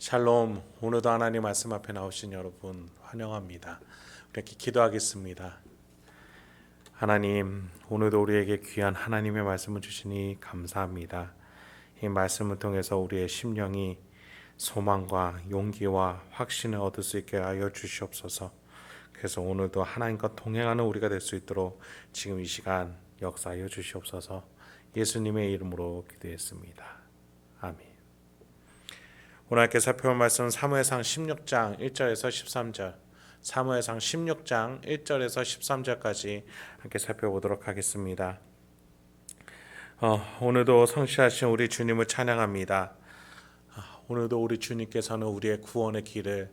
샬롬. 오늘도 하나님 말씀 앞에 나오신 여러분 환영합니다. 우리 이렇게 기도하겠습니다. 하나님, 오늘도 우리에게 귀한 하나님의 말씀을 주시니 감사합니다. 이 말씀을 통해서 우리의 심령이 소망과 용기와 확신을 얻을 수 있게 하여 주시옵소서. 그래서 오늘도 하나님과 동행하는 우리가 될 수 있도록 지금 이 시간 역사하여 주시옵소서. 예수님의 이름으로 기도했습니다. 아멘. 오늘 함께 살펴볼 말씀은 사무엘상 16장 1절에서 13절, 사무엘상 16장 1절에서 13절까지 함께 살펴보도록 하겠습니다. 오늘도 성실하신 우리 주님을 찬양합니다. 오늘도 우리 주님께서는 우리의 구원의 길을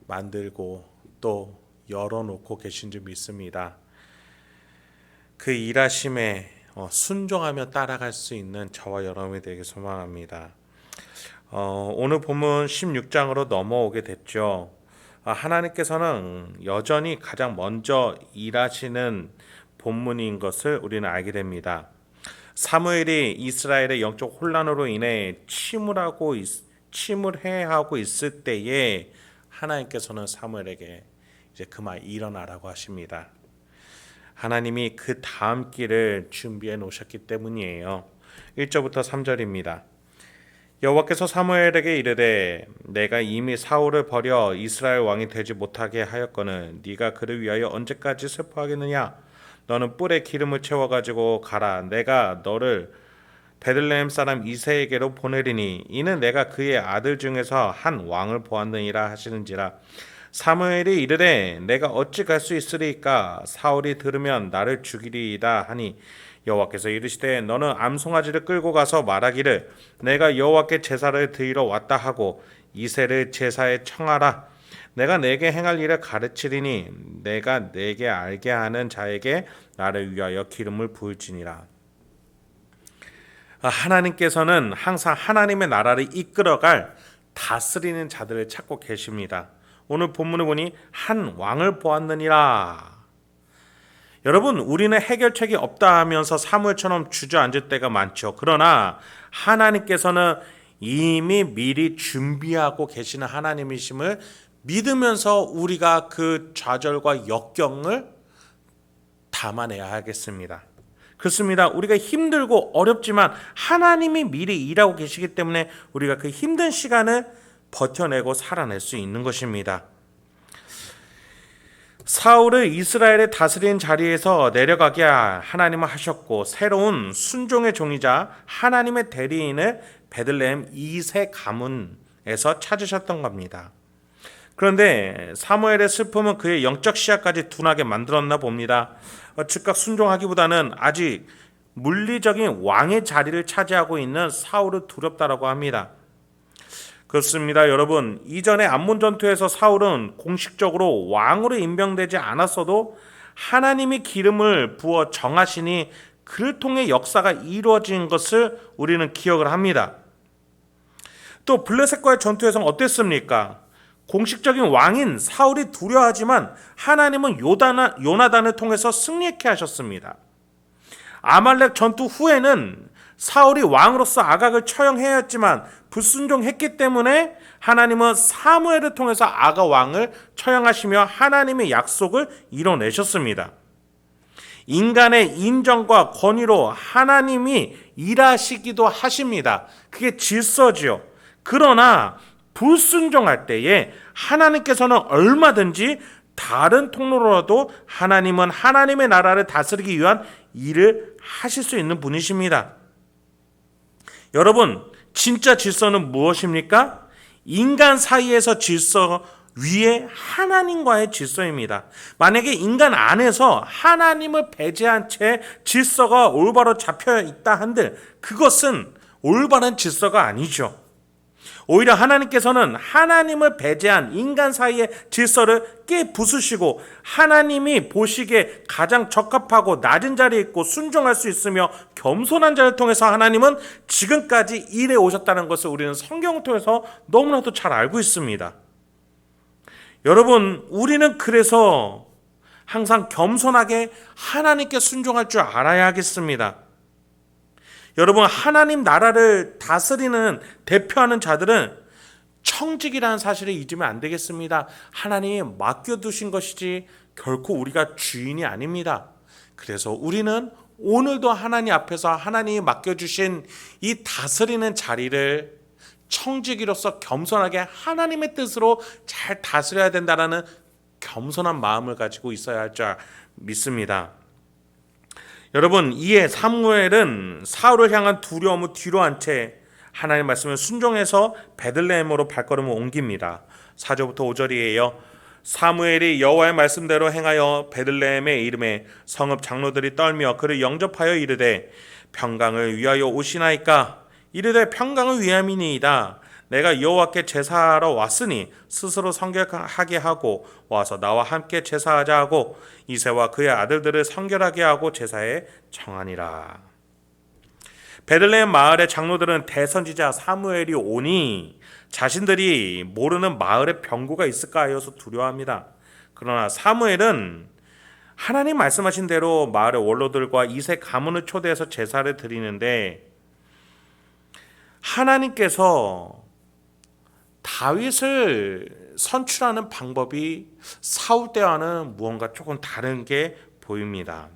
만들고 또 열어놓고 계신 줄 믿습니다. 그 일하심에 순종하며 따라갈 수 있는 저와 여러분이 되길 소망합니다. 오늘 본문 16장으로 넘어오게 됐죠. 하나님께서는 여전히 가장 먼저 일하시는 본문인 것을 우리는 알게 됩니다. 사무엘이 이스라엘의 영적 혼란으로 인해 침울해하고 있을 때에 하나님께서는 사무엘에게 이제 그만 일어나라고 하십니다. 하나님이 그 다음 길을 준비해 놓으셨기 때문이에요. 1절부터 3절입니다. 여호와께서 사무엘에게 이르되 내가 이미 사울을 버려 이스라엘 왕이 되지 못하게 하였거늘 네가 그를 위하여 언제까지 슬퍼하겠느냐? 너는 뿔에 기름을 채워가지고 가라. 내가 너를 베들레헴 사람 이새에게로 보내리니 이는 내가 그의 아들 중에서 한 왕을 보았느니라 하시는지라. 사무엘이 이르되 내가 어찌 갈 수 있으리까? 사울이 들으면 나를 죽이리이다 하니 여호와께서 이르시되 너는 암송아지를 끌고 가서 말하기를 내가 여호와께 제사를 드리러 왔다 하고 이새를 제사에 청하라. 내가 내게 행할 일을 가르치리니 내가 내게 알게 하는 자에게 나를 위하여 기름을 부을지니라. 하나님께서는 항상 하나님의 나라를 이끌어갈 다스리는 자들을 찾고 계십니다. 오늘 본문을 보니 한 왕을 보았느니라. 여러분, 우리는 해결책이 없다 하면서 사무엘처럼 주저앉을 때가 많죠. 그러나 하나님께서는 이미 미리 준비하고 계시는 하나님이심을 믿으면서 우리가 그 좌절과 역경을 담아내야 하겠습니다. 그렇습니다. 우리가 힘들고 어렵지만 하나님이 미리 일하고 계시기 때문에 우리가 그 힘든 시간을 버텨내고 살아낼 수 있는 것입니다. 사울을 이스라엘의 다스리는 자리에서 내려가게 하나님은 하셨고 새로운 순종의 종이자 하나님의 대리인을 베들레헴 이새 가문에서 찾으셨던 겁니다. 그런데 사무엘의 슬픔은 그의 영적 시야까지 둔하게 만들었나 봅니다. 즉각 순종하기보다는 아직 물리적인 왕의 자리를 차지하고 있는 사울을 두렵다라고 합니다. 그렇습니다. 여러분, 이전에 암몬 전투에서 사울은 공식적으로 왕으로 임명되지 않았어도 하나님이 기름을 부어 정하시니 그를 통해 역사가 이루어진 것을 우리는 기억을 합니다. 또 블레셋과의 전투에서는 어땠습니까? 공식적인 왕인 사울이 두려워하지만 하나님은 요나단을 통해서 승리케 하셨습니다. 아말렉 전투 후에는 사울이 왕으로서 아각을 처형해야 했지만 불순종했기 때문에 하나님은 사무엘을 통해서 아가 왕을 처형하시며 하나님의 약속을 이뤄내셨습니다. 인간의 인정과 권위로 하나님이 일하시기도 하십니다. 그게 질서지요. 그러나 불순종할 때에 하나님께서는 얼마든지 다른 통로로라도 하나님은 하나님의 나라를 다스리기 위한 일을 하실 수 있는 분이십니다. 여러분, 진짜 질서는 무엇입니까? 인간 사이에서 질서 위에 하나님과의 질서입니다. 만약에 인간 안에서 하나님을 배제한 채 질서가 올바로 잡혀 있다 한들 그것은 올바른 질서가 아니죠. 오히려 하나님께서는 하나님을 배제한 인간 사이의 질서를 깨부수시고 하나님이 보시기에 가장 적합하고 낮은 자리에 있고 순종할 수 있으며 겸손한 자를 통해서 하나님은 지금까지 일해 오셨다는 것을 우리는 성경을 통해서 너무나도 잘 알고 있습니다. 여러분, 우리는 그래서 항상 겸손하게 하나님께 순종할 줄 알아야 하겠습니다. 여러분, 하나님 나라를 다스리는 대표하는 자들은 청직이라는 사실을 잊으면 안 되겠습니다. 하나님이 맡겨두신 것이지 결코 우리가 주인이 아닙니다. 그래서 우리는 오늘도 하나님 앞에서 하나님이 맡겨주신 이 다스리는 자리를 청지기로서 겸손하게 하나님의 뜻으로 잘 다스려야 된다는 겸손한 마음을 가지고 있어야 할 줄 믿습니다. 여러분, 이에 사무엘은 사울을 향한 두려움을 뒤로 한 채 하나님의 말씀을 순종해서 베들레헴으로 발걸음을 옮깁니다. 4절부터 5절이에요. 사무엘이 여호와의 말씀대로 행하여 베들레헴의 이름에 성읍 장로들이 떨며 그를 영접하여 이르되 평강을 위하여 오시나이까? 이르되 평강을 위함이니이다. 내가 여호와께 제사하러 왔으니 스스로 성결하게 하고 와서 나와 함께 제사하자 하고 이새와 그의 아들들을 성결하게 하고 제사에 청하니라. 베들레헴 마을의 장로들은 대선지자 사무엘이 오니 자신들이 모르는 마을에 병고가 있을까 하여서 두려워합니다. 그러나 사무엘은 하나님 말씀하신 대로 마을의 원로들과 이세 가문을 초대해서 제사를 드리는데 하나님께서 다윗을 선출하는 방법이 사울 때와는 무언가 조금 다른 게 보입니다.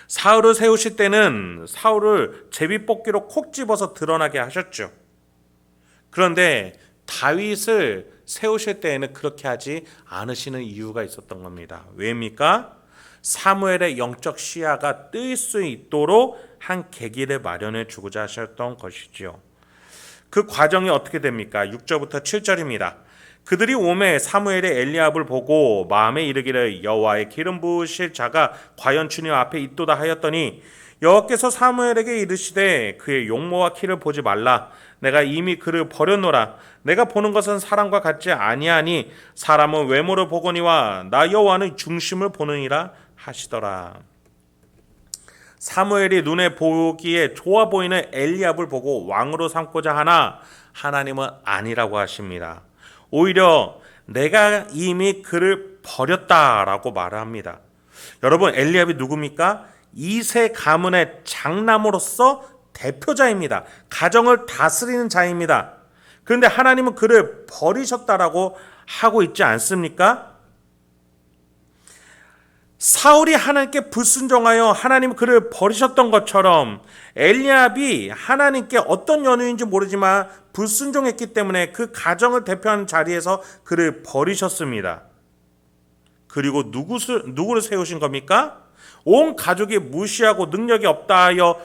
사울을 세우실 때는 사울을 제비뽑기로 콕 집어서 드러나게 하셨죠. 그런데 다윗을 세우실 때에는 그렇게 하지 않으시는 이유가 있었던 겁니다. 왜입니까? 사무엘의 영적 시야가 뜰 수 있도록 한 계기를 마련해 주고자 하셨던 것이죠. 그 과정이 어떻게 됩니까? 6절부터 7절입니다. 그들이 오매 사무엘이 엘리압을 보고 마음에 이르기를 여호와의 기름 부으실 자가 과연 주님 앞에 있도다 하였더니 여호와께서 사무엘에게 이르시되 그의 용모와 키를 보지 말라. 내가 이미 그를 버렸노라. 내가 보는 것은 사람과 같지 아니하니 사람은 외모를 보거니와 나 여호와는 중심을 보느니라 하시더라. 사무엘이 눈에 보기에 좋아 보이는 엘리압을 보고 왕으로 삼고자 하나 하나님은 아니라고 하십니다. 오히려 내가 이미 그를 버렸다라고 말을 합니다. 여러분, 엘리압이 누굽니까? 이세 가문의 장남으로서 대표자입니다. 가정을 다스리는 자입니다. 그런데 하나님은 그를 버리셨다라고 하고 있지 않습니까? 사울이 하나님께 불순종하여 하나님 그를 버리셨던 것처럼 엘리압이 하나님께 어떤 연유인지 모르지만 불순종했기 때문에 그 가정을 대표하는 자리에서 그를 버리셨습니다. 그리고 누구를 세우신 겁니까? 온 가족이 무시하고 능력이 없다 하여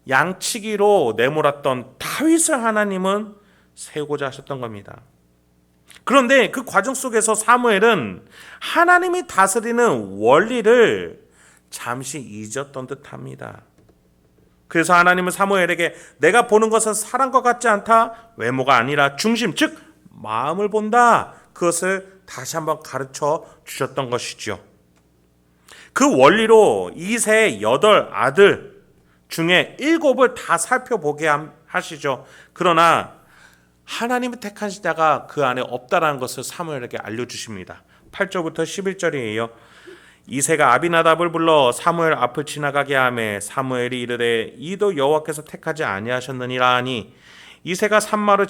양치기로 내몰았던 다윗을 하나님은 세우고자 하셨던 겁니다. 그런데 그 과정 속에서 사무엘은 하나님이 다스리는 원리를 잠시 잊었던 듯합니다. 그래서 하나님은 사무엘에게 내가 보는 것은 사람과 같지 않다. 외모가 아니라 중심, 즉 마음을 본다. 그것을 다시 한번 가르쳐 주셨던 것이죠. 그 원리로 이세의 8 아들 중에 7을 다 살펴보게 하시죠. 그러나 하나님이 택한 자가 그 안에 없다라는 것을 사무엘에게 알려주십니다. 8절부터 11절이에요. 이새가 아비나답을 불러 사무엘 앞을 지나가게 하매 사무엘이 이르되 이도 여호와께서 택하지 아니하셨느니라 하니 이새가 산마를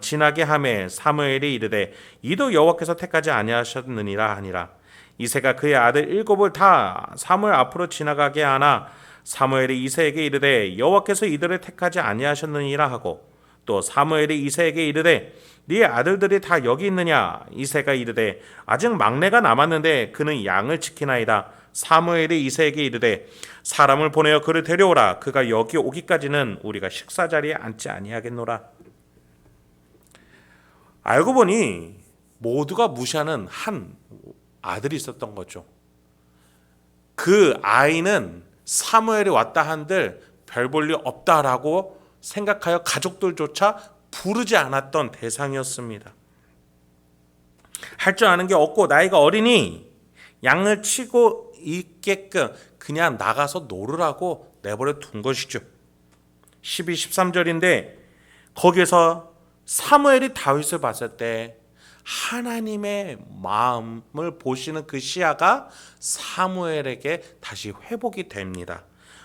지나게 하매 사무엘이 이르되 이도 여호와께서 택하지 아니하셨느니라 하니라. 이새가 그의 아들 7을 다 사무엘 앞으로 지나가게 하나 사무엘이 이새에게 이르되 여호와께서 이들을 택하지 아니하셨느니라 하고 또 사무엘이 이새에게 이르되 네 아들들이 다 여기 있느냐? 이새가 이르되 아직 막내가 남았는데 그는 양을 지키나이다. 사무엘이 이새에게 이르되 사람을 보내어 그를 데려오라. 그가 여기 오기까지는 우리가 식사 자리에 앉지 아니하겠노라. 알고 보니 모두가 무시하는 한 아들이 있었던 거죠. 그 아이는 사무엘이 왔다 한들 별 볼 일 없다라고 생각하여 가족들조차 부르지 않았던 대상이었습니다. 할 줄 아는 게 없고 나이가 어리니 양을 치고 있게끔 그냥 나가서 놀으라고 내버려 둔 것이죠. 12, 13절인데 거기에서 사무엘이 다윗을 봤을 때 하나님의 마음을 보시는 그 시야가 사무엘에게 다시 회복이 됩니다.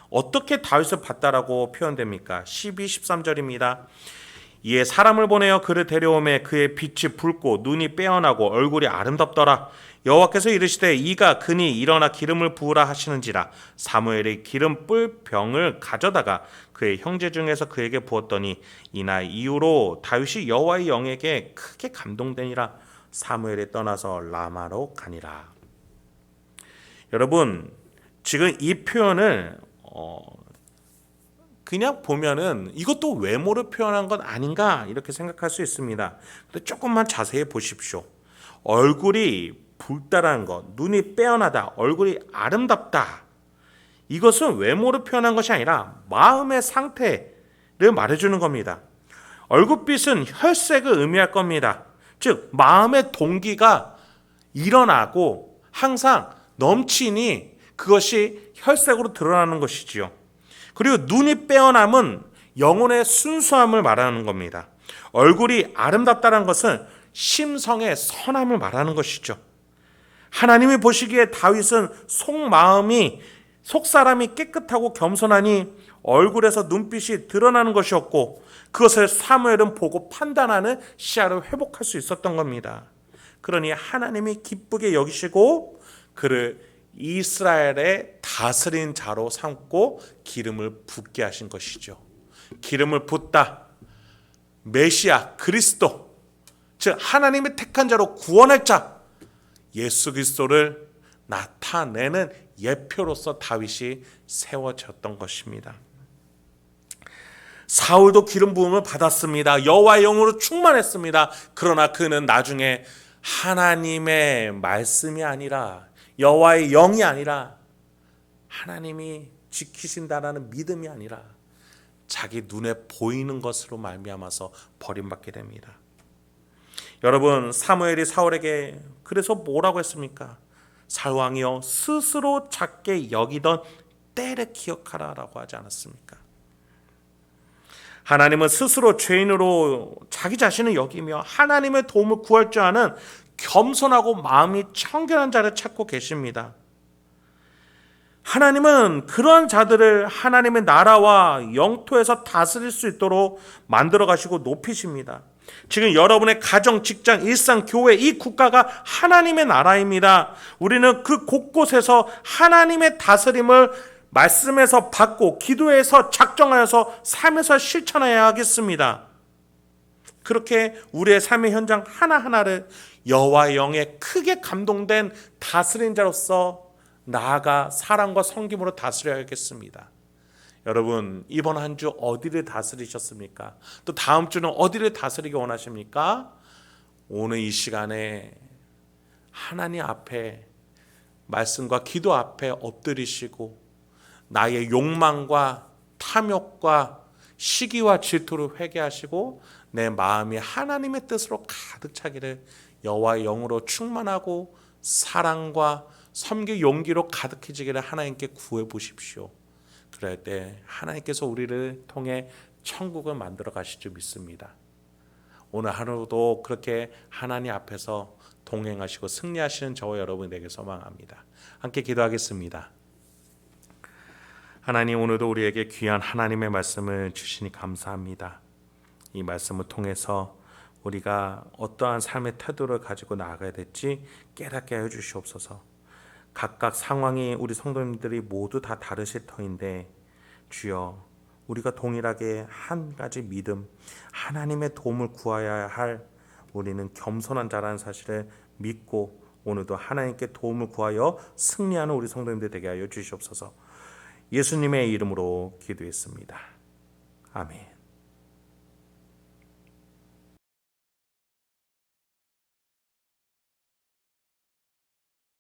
어떻게 다윗을 봤다라고 표현됩니까? 12, 13절입니다. 이에 사람을 보내어 그를 데려오매 그의 빛이 붉고 눈이 빼어나고 얼굴이 아름답더라. 여호와께서 이르시되 이가 그니 일어나 기름을 부으라 하시는지라. 사무엘이 기름 뿔 병을 가져다가 그의 형제 중에서 그에게 부었더니 이날 이후로 다윗이 여호와의 영에게 크게 감동되니라. 사무엘이 떠나서 라마로 가니라. 여러분, 지금 이 표현을 그냥 보면은 이것도 외모를 표현한 것 아닌가 이렇게 생각할 수 있습니다. 근데 조금만 자세히 보십시오. 얼굴이 붉다라는 것, 눈이 빼어나다, 얼굴이 아름답다. 이것은 외모를 표현한 것이 아니라 마음의 상태를 말해주는 겁니다. 얼굴빛은 혈색을 의미할 겁니다. 즉 마음의 동기가 일어나고 항상 넘치니 그것이 혈색으로 드러나는 것이지요. 그리고 눈이 빼어남은 영혼의 순수함을 말하는 겁니다. 얼굴이 아름답다는 것은 심성의 선함을 말하는 것이죠. 하나님이 보시기에 다윗은 속사람이 깨끗하고 겸손하니 얼굴에서 눈빛이 드러나는 것이었고 그것을 사무엘은 보고 판단하는 시야를 회복할 수 있었던 겁니다. 그러니 하나님이 기쁘게 여기시고 그를 이스라엘의 다스린 자로 삼고 기름을 붓게 하신 것이죠. 기름을 붓다. 메시아 그리스도, 즉 하나님의 택한 자로 구원할 자 예수 그리스도를 나타내는 예표로서 다윗이 세워졌던 것입니다. 사울도 기름 부음을 받았습니다. 여호와의 영으로 충만했습니다. 그러나 그는 나중에 하나님의 말씀이 아니라 여호와의 영이 아니라 하나님이 지키신다라는 믿음이 아니라 자기 눈에 보이는 것으로 말미암아서 버림받게 됩니다. 여러분, 사무엘이 사울에게 그래서 뭐라고 했습니까? 사울왕이여 스스로 작게 여기던 때를 기억하라라고 하지 않았습니까? 하나님은 스스로 죄인으로 자기 자신을 여기며 하나님의 도움을 구할 줄 아는 겸손하고 마음이 청결한 자를 찾고 계십니다. 하나님은 그런 자들을 하나님의 나라와 영토에서 다스릴 수 있도록 만들어 가시고 높이십니다. 지금 여러분의 가정, 직장, 일상, 교회, 이 국가가 하나님의 나라입니다. 우리는 그 곳곳에서 하나님의 다스림을 말씀에서 받고 기도에서 작정하여서 삶에서 실천해야 하겠습니다. 그렇게 우리의 삶의 현장 하나하나를 여호와의 영에 크게 감동된 다스린 자로서 나아가 사랑과 섬김으로 다스려야겠습니다. 여러분, 이번 한 주 어디를 다스리셨습니까? 또 다음 주는 어디를 다스리기 원하십니까? 오늘 이 시간에 하나님 앞에 말씀과 기도 앞에 엎드리시고 나의 욕망과 탐욕과 시기와 질투를 회개하시고 내 마음이 하나님의 뜻으로 가득 차기를 여호와의 영으로 충만하고 사랑과 섬길 용기로 가득해지기를 하나님께 구해 보십시오. 그럴 때 하나님께서 우리를 통해 천국을 만들어 가실 줄 믿습니다. 오늘 하루도 그렇게 하나님 앞에서 동행하시고 승리하시는 저와 여러분에게 소망합니다. 함께 기도하겠습니다. 하나님, 오늘도 우리에게 귀한 하나님의 말씀을 주시니 감사합니다. 이 말씀을 통해서 우리가 어떠한 삶의 태도를 가지고 나아가야 될지 깨닫게 해 주시옵소서. 각각 상황이 우리 성도님들이 모두 다 다르실 터인데 주여, 우리가 동일하게 한 가지 믿음, 하나님의 도움을 구하여야 할 우리는 겸손한 자라는 사실을 믿고 오늘도 하나님께 도움을 구하여 승리하는 우리 성도님들 되게 하여 주시옵소서. 예수님의 이름으로 기도했습니다. 아멘.